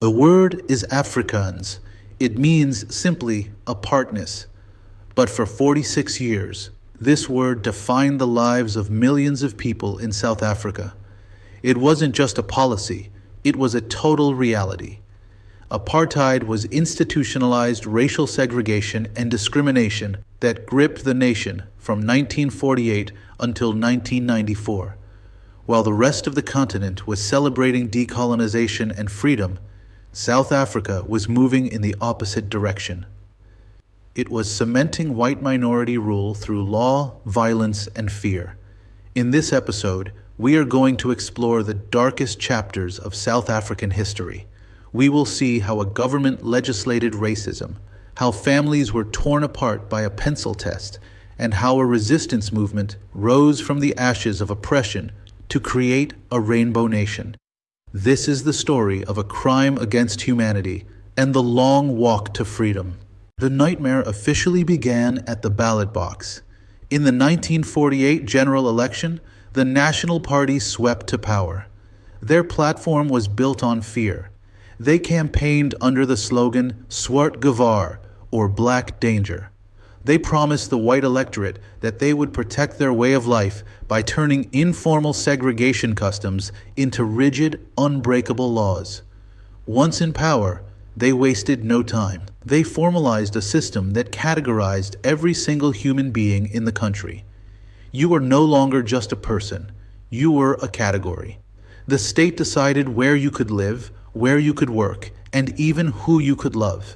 The word is Afrikaans. It means simply apartness. But for 46 years, this word defined the lives of millions of people in South Africa. It wasn't just a policy, it was a total reality. Apartheid was institutionalized racial segregation and discrimination that gripped the nation from 1948 until 1994. While the rest of the continent was celebrating decolonization and freedom, South Africa was moving in the opposite direction. It was cementing white minority rule through law, violence, and fear. In this episode, we are going to explore the darkest chapters of South African history. We will see how a government legislated racism, how families were torn apart by a pencil test, and how a resistance movement rose from the ashes of oppression to create a rainbow nation. This is the story of a crime against humanity and the long walk to freedom. The nightmare officially began at the ballot box. In the 1948 general election, the National Party swept to power. Their platform was built on fear. They campaigned under the slogan Swart Gevaar, or Black Danger. They promised the white electorate that they would protect their way of life by turning informal segregation customs into rigid, unbreakable laws. Once in power, they wasted no time. They formalized a system that categorized every single human being in the country. You are no longer just a person. You were a category. The state decided where you could live, where you could work, and even who you could love.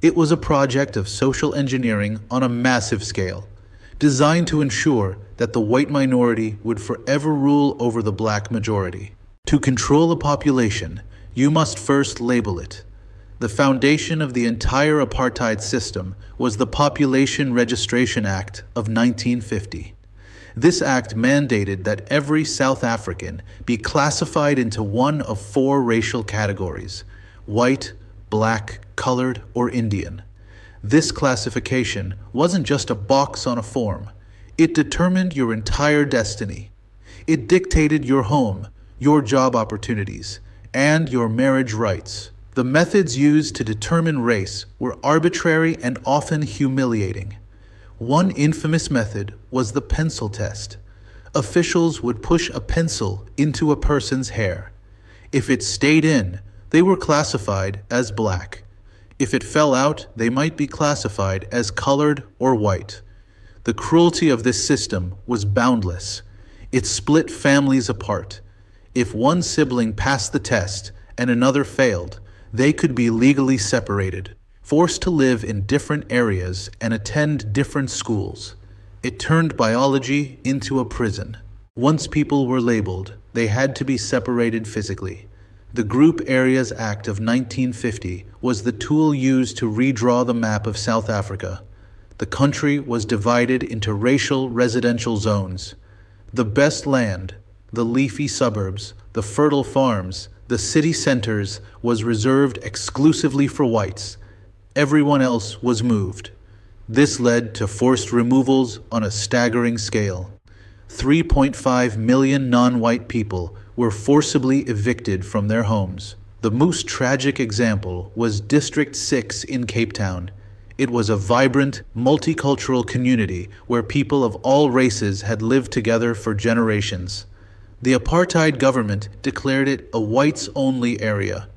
It was a project of social engineering on a massive scale, designed to ensure that the white minority would forever rule over the black majority. To control a population, you must first label it. The foundation of the entire apartheid system was the Population Registration Act of 1950. This act mandated that every South African be classified into one of four racial categories: white, black, colored, or Indian. This classification wasn't just a box on a form. It determined your entire destiny. It dictated your home, your job opportunities, and your marriage rights. The methods used to determine race were arbitrary and often humiliating. One infamous method was the pencil test. Officials would push a pencil into a person's hair. If it stayed in, they were classified as black. If it fell out, they might be classified as colored or white. The cruelty of this system was boundless. It split families apart. If one sibling passed the test and another failed, they could be legally separated, forced to live in different areas and attend different schools. It turned biology into a prison. Once people were labeled, they had to be separated physically. The Group Areas Act of 1950 was the tool used to redraw the map of South Africa. The country was divided into racial residential zones. The best land, the leafy suburbs, the fertile farms, the city centers was reserved exclusively for whites. Everyone else was moved. This led to forced removals on a staggering scale. 3.5 million non-white people were forcibly evicted from their homes. The most tragic example was District 6 in Cape Town. It was a vibrant, multicultural community where people of all races had lived together for generations. The apartheid government declared it a whites-only area.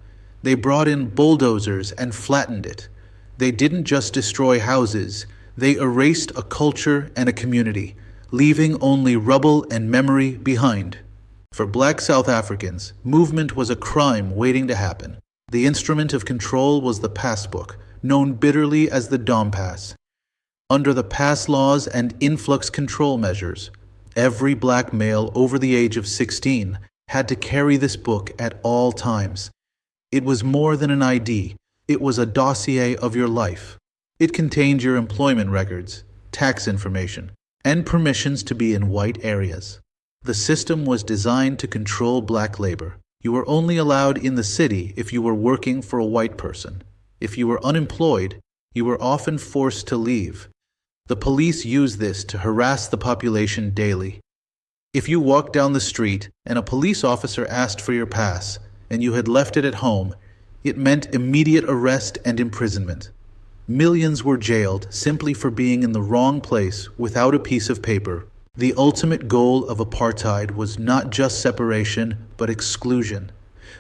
They brought in bulldozers and flattened it. They didn't just destroy houses, they erased a culture and a community, leaving only rubble and memory behind. For black South Africans, movement was a crime waiting to happen. The instrument of control was the passbook, known bitterly as the Pass. Under the pass laws and influx control measures, every black male over the age of 16 had to carry this book at all times. It was more than an ID. It was a dossier of your life. It contained your employment records, tax information, and permissions to be in white areas. The system was designed to control black labor. You were only allowed in the city if you were working for a white person. If you were unemployed, you were often forced to leave. The police used this to harass the population daily. If you walked down the street and a police officer asked for your pass and you had left it at home, It meant immediate arrest and imprisonment. Millions were jailed simply for being in the wrong place without a piece of paper. The ultimate goal of apartheid was not just separation, but exclusion.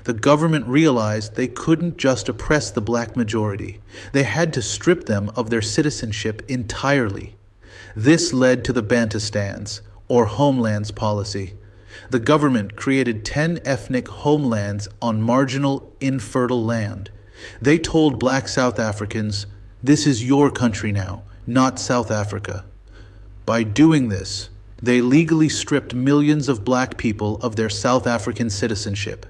The government realized they couldn't just oppress the black majority. They had to strip them of their citizenship entirely. This led to the Bantustans, or homelands policy. The government created 10 ethnic homelands on marginal, infertile land. They told black South Africans, "This is your country now, not South Africa." By doing this, they legally stripped millions of black people of their South African citizenship.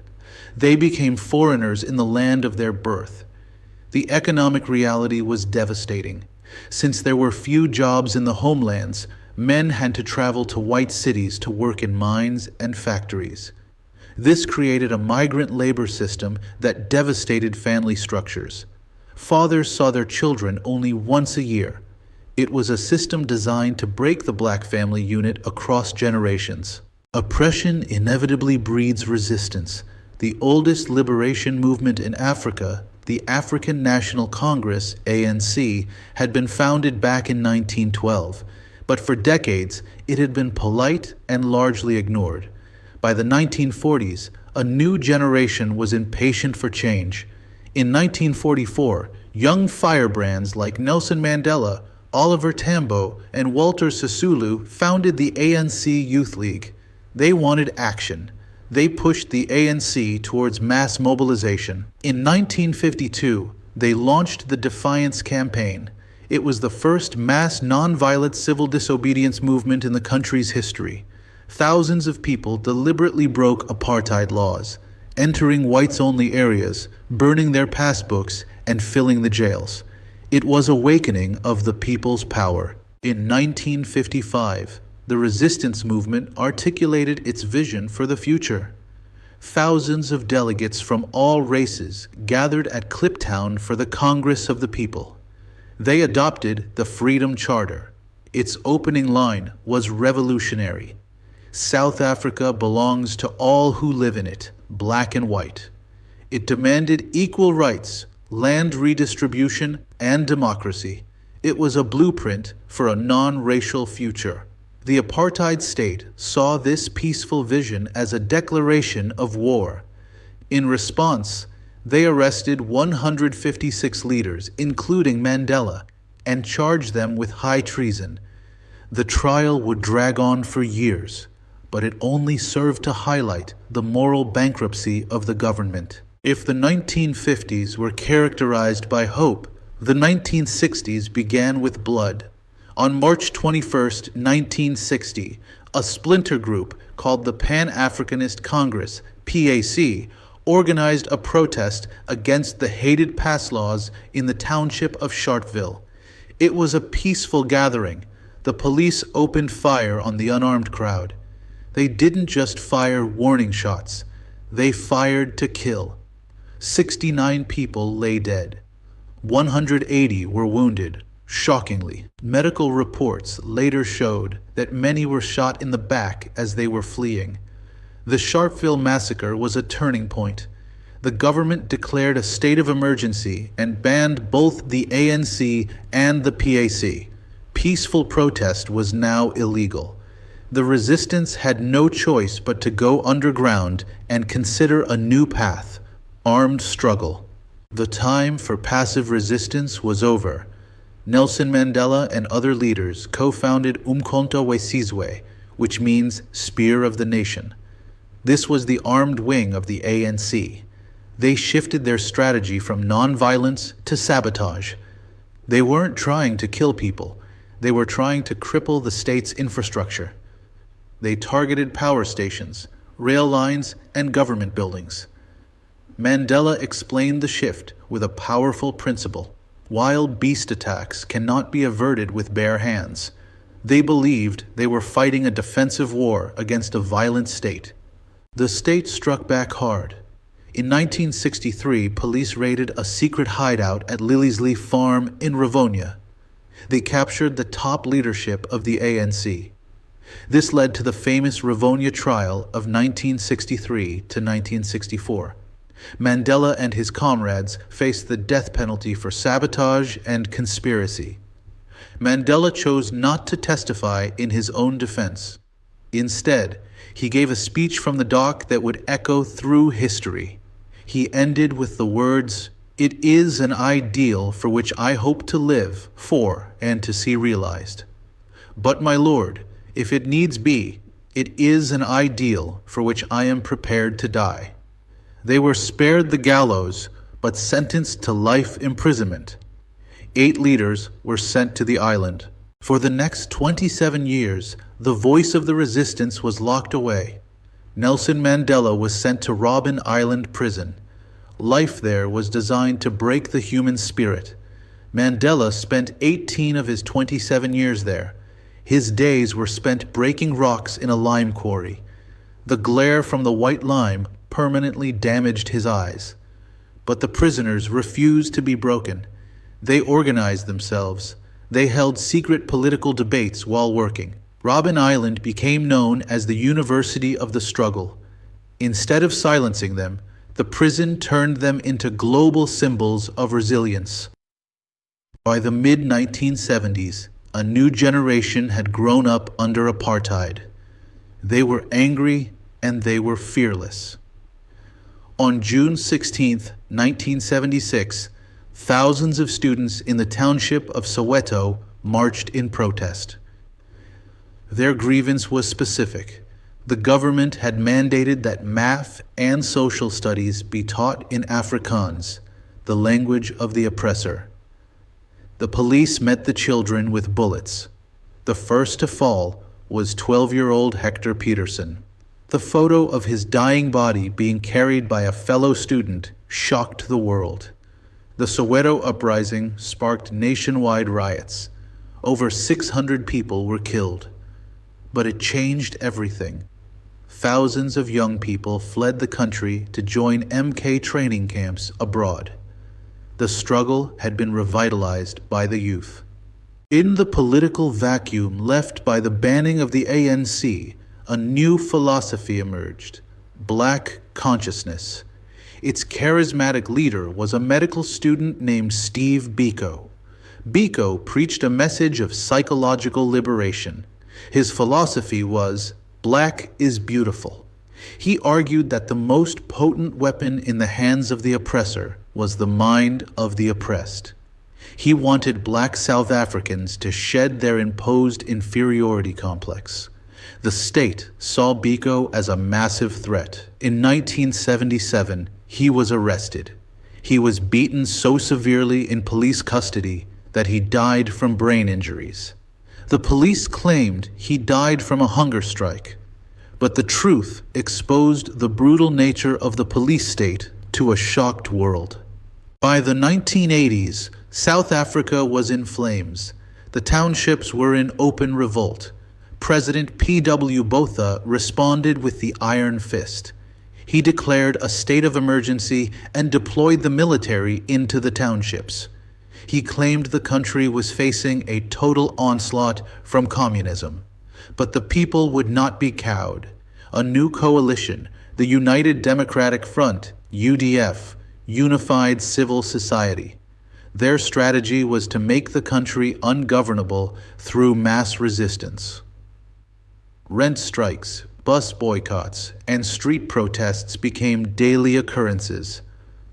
They became foreigners in the land of their birth. The economic reality was devastating. Since there were few jobs in the homelands, men had to travel to white cities to work in mines and factories. This created a migrant labor system that devastated family structures. Fathers saw their children only once a year. It was a system designed to break the black family unit across generations. Oppression inevitably breeds resistance. The oldest liberation movement in Africa, the African National Congress, ANC, had been founded back in 1912. But for decades, it had been polite and largely ignored. By the 1940s, a new generation was impatient for change. In 1944, young firebrands like Nelson Mandela, Oliver Tambo, and Walter Sisulu founded the ANC Youth League. They wanted action. They pushed the ANC towards mass mobilization. In 1952, they launched the Defiance Campaign. It was the first mass nonviolent civil disobedience movement in the country's history. Thousands of people deliberately broke apartheid laws, entering whites-only areas, burning their passbooks, and filling the jails. It was awakening of the people's power. In 1955, the resistance movement articulated its vision for the future. Thousands of delegates from all races gathered at Kliptown for the Congress of the People. They adopted the Freedom Charter. Its opening line was revolutionary. South Africa belongs to all who live in it, black and white. It demanded equal rights, land redistribution, and democracy. It was a blueprint for a non-racial future. The apartheid state saw this peaceful vision as a declaration of war. In response, they arrested 156 leaders, including Mandela, and charged them with high treason. The trial would drag on for years, but it only served to highlight the moral bankruptcy of the government. If the 1950s were characterized by hope, the 1960s began with blood. On March 21, 1960, a splinter group called the Pan-Africanist Congress, PAC, organized a protest against the hated pass laws in the township of Sharpeville. It was a peaceful gathering. The police opened fire on the unarmed crowd. They didn't just fire warning shots. They fired to kill. 69 people lay dead. 180 were wounded, shockingly. Medical reports later showed that many were shot in the back as they were fleeing. The Sharpeville massacre was a turning point. The government declared a state of emergency and banned both the ANC and the PAC. Peaceful protest was now illegal. The resistance had no choice but to go underground and consider a new path: armed struggle. The time for passive resistance was over. Nelson Mandela and other leaders co-founded Umkhonto we Sizwe, which means Spear of the Nation. This was the armed wing of the ANC. They shifted their strategy from nonviolence to sabotage. They weren't trying to kill people. They were trying to cripple the state's infrastructure. They targeted power stations, rail lines, and government buildings. Mandela explained the shift with a powerful principle: wild beast attacks cannot be averted with bare hands. They believed they were fighting a defensive war against a violent state. The state struck back hard. In 1963, police raided a secret hideout at Lily's Leaf Farm in Rivonia. They captured the top leadership of the ANC. This led to the famous Rivonia trial of 1963 to 1964. Mandela and his comrades faced the death penalty for sabotage and conspiracy. Mandela chose not to testify in his own defense. Instead, he gave a speech from the dock that would echo through history. He ended with the words, "It is an ideal for which I hope to live for and to see realized. But my Lord, if it needs be, it is an ideal for which I am prepared to die." They were spared the gallows, but sentenced to life imprisonment. 8 leaders were sent to the island. For the next 27 years, the voice of the resistance was locked away. Nelson Mandela was sent to Robben Island prison. Life there was designed to break the human spirit. Mandela spent 18 of his 27 years there. His days were spent breaking rocks in a lime quarry. The glare from the white lime permanently damaged his eyes. But the prisoners refused to be broken. They organized themselves. They held secret political debates while working. Robben Island became known as the University of the Struggle. Instead of silencing them, the prison turned them into global symbols of resilience. By the mid-1970s, a new generation had grown up under apartheid. They were angry and they were fearless. On June 16, 1976, thousands of students in the township of Soweto marched in protest. Their grievance was specific. The government had mandated that math and social studies be taught in Afrikaans, the language of the oppressor. The police met the children with bullets. The first to fall was 12-year-old Hector Peterson. The photo of his dying body being carried by a fellow student shocked the world. The Soweto uprising sparked nationwide riots. Over 600 people were killed. But it changed everything. Thousands of young people fled the country to join MK training camps abroad. The struggle had been revitalized by the youth. In the political vacuum left by the banning of the ANC, a new philosophy emerged: Black consciousness. Its charismatic leader was a medical student named Steve Biko. Biko preached a message of psychological liberation. His philosophy was, "Black is beautiful." He argued that the most potent weapon in the hands of the oppressor was the mind of the oppressed. He wanted Black South Africans to shed their imposed inferiority complex. The state saw Biko as a massive threat. In 1977, he was arrested. He was beaten so severely in police custody that he died from brain injuries. The police claimed he died from a hunger strike, but the truth exposed the brutal nature of the police state to a shocked world. By the 1980s, South Africa was in flames. The townships were in open revolt. President P.W. Botha responded with the iron fist. He declared a state of emergency and deployed the military into the townships. He claimed the country was facing a total onslaught from communism. But the people would not be cowed. A new coalition, the United Democratic Front, UDF, unified civil society. Their strategy was to make the country ungovernable through mass resistance. Rent strikes, bus boycotts, and street protests became daily occurrences.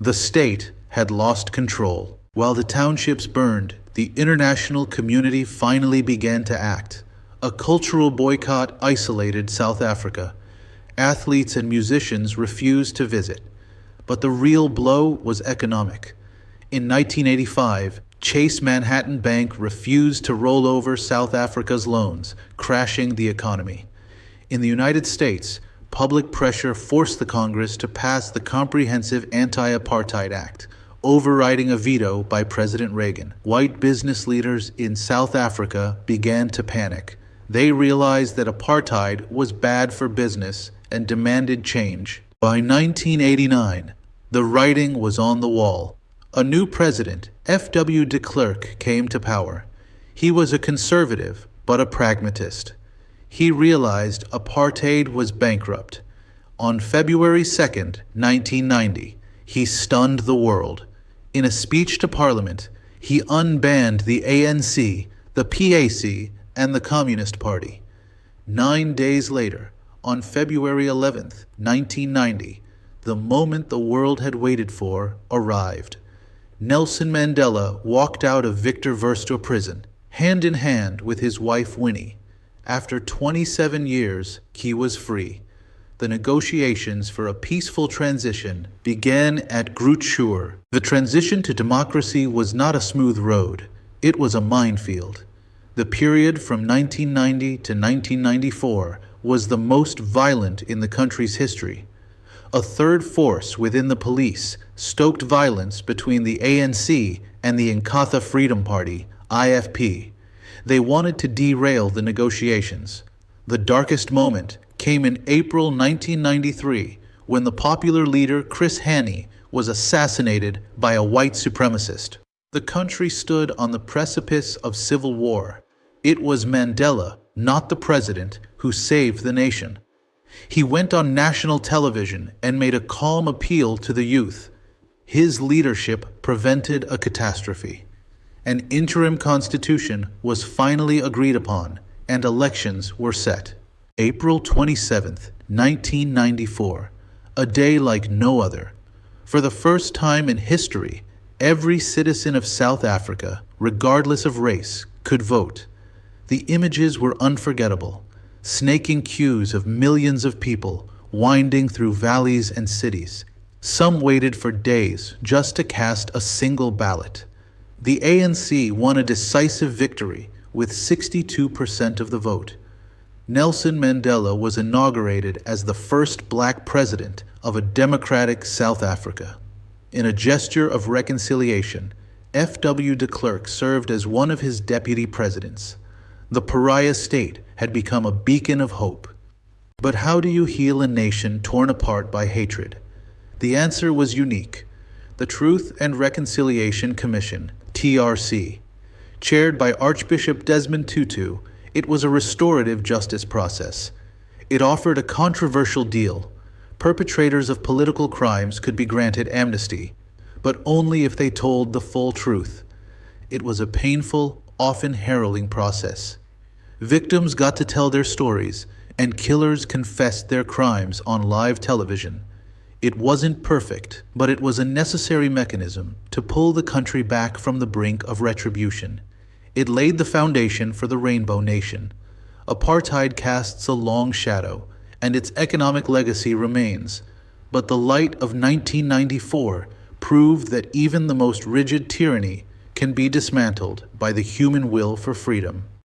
The state had lost control. While the townships burned, the international community finally began to act. A cultural boycott isolated South Africa. Athletes and musicians refused to visit. But the real blow was economic. In 1985, Chase Manhattan Bank refused to roll over South Africa's loans, crashing the economy. In the United States, public pressure forced the Congress to pass the Comprehensive Anti-Apartheid Act, overriding a veto by President Reagan. White business leaders in South Africa began to panic. They realized that apartheid was bad for business and demanded change. By 1989, the writing was on the wall. A new president, F.W. de Klerk, came to power. He was a conservative, but a pragmatist. He realized apartheid was bankrupt. On February 2, 1990, He stunned the world. In a speech to Parliament, he unbanned the ANC, the PAC, and the Communist Party. 9 days later, on February 11th, 1990, the moment the world had waited for arrived. Nelson Mandela walked out of Victor Verster prison, hand in hand with his wife Winnie. After 27 years, he was free. The negotiations for a peaceful transition began at Groote. The transition to democracy was not a smooth road. It was a minefield. The period from 1990 to 1994 was the most violent in the country's history. A third force within the police stoked violence between the ANC and the Inkatha Freedom Party, IFP. They wanted to derail the negotiations. The darkest moment came in April 1993 when the popular leader Chris Hani was assassinated by a white supremacist. The country stood on the precipice of civil war. It was Mandela, not the president, who saved the nation. He went on national television and made a calm appeal to the youth. His leadership prevented a catastrophe. An interim constitution was finally agreed upon, and elections were set. April 27th, 1994, a day like no other. For the first time in history, every citizen of South Africa, regardless of race, could vote. The images were unforgettable, snaking queues of millions of people winding through valleys and cities. Some waited for days just to cast a single ballot. The ANC won a decisive victory with 62% of the vote. Nelson Mandela was inaugurated as the first black president of a democratic South Africa. In a gesture of reconciliation, F.W. de Klerk served as one of his deputy presidents. The pariah state had become a beacon of hope. But how do you heal a nation torn apart by hatred? The answer was unique. The Truth and Reconciliation Commission, TRC. Chaired by Archbishop Desmond Tutu, it was a restorative justice process. It offered a controversial deal. Perpetrators of political crimes could be granted amnesty, but only if they told the full truth. It was a painful, often harrowing process. Victims got to tell their stories, and killers confessed their crimes on live television. It wasn't perfect, but it was a necessary mechanism to pull the country back from the brink of retribution. It laid the foundation for the Rainbow Nation. Apartheid casts a long shadow, and its economic legacy remains. But the light of 1994 proved that even the most rigid tyranny can be dismantled by the human will for freedom.